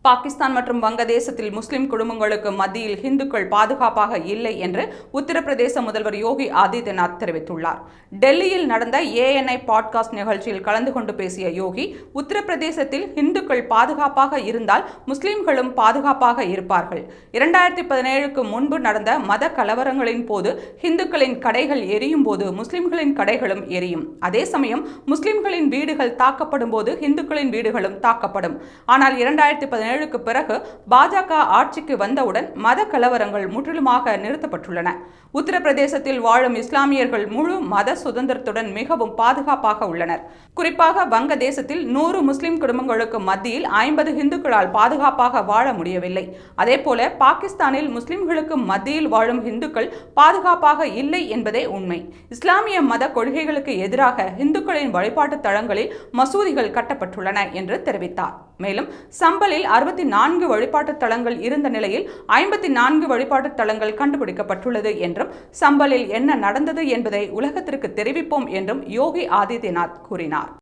பாகிஸ்தான் மற்றும் வங்கதேசத்தில் முஸ்லிம் குடும்பங்களுக்கு மத்தியில் இந்துக்கள் பாதுகாப்பாக இல்லை என்று உத்தரப்பிரதேச முதல்வர் யோகி ஆதித்யநாத் தெரிவித்துள்ளார். டெல்லியில் நடந்த ANI பாட்காஸ்ட் நிகழ்ச்சியில் கலந்து கொண்டு பேசிய யோகி, உத்தரப்பிரதேசத்தில் இந்துக்கள் பாதுகாப்பாக இருந்தால் முஸ்லிம்களும் பாதுகாப்பாக இருப்பார்கள். 2017க்கு முன்பு நடந்த மத கலவரங்களின் போது இந்துக்களின் கடைகள் எரியும் போது முஸ்லிம்களின் கடைகளும் எரியும். அதே சமயம் முஸ்லிம்களின் வீடுகள் தாக்கப்படும் போது இந்துக்களின் வீடுகளும் தாக்கப்படும். ஆனால் 2017க்கு பிறகு பாஜக ஆட்சிக்கு வந்தவுடன் மத கலவரங்கள் முற்றிலுமாக நிறுத்தப்பட்டுள்ளன. உத்தரப்பிரதேசத்தில் வாழும் இஸ்லாமியர்கள் முழு மத சுதந்திரத்துடன் மிகவும் பாதுகாப்பாக உள்ளனர். குறிப்பாக வங்கதேசத்தில் 100 முஸ்லிம் குடும்பங்களுக்கு மத்தியில் 50 இந்துக்களால் பாதுகாப்பாக வாழ முடியவில்லை. அதேபோல பாகிஸ்தானில் முஸ்லிம்களுக்கு மத்தியில் வாழும் இந்துக்கள் பாதுகாப்பாக இல்லை என்பதே உண்மை. இஸ்லாமிய மத கொள்கைகளுக்கு எதிராக இந்துக்களின் வழிபாட்டு தலங்களில் மசூதிகள் கட்டப்பட்டுள்ளன என்று தெரிவித்தார். மேலும் சம்பலில் 64 வழிபாட்டு தலங்கள் இருந்த நிலையில் 54 வழிபாட்டு தலங்கள் கண்டுபிடிக்கப்பட்டுள்ளது என்றும், சம்பலில் என்ன நடந்தது என்பதை உலகத்திற்கு தெரிவிப்போம் என்றும் யோகி ஆதித்யநாத் கூறினார்.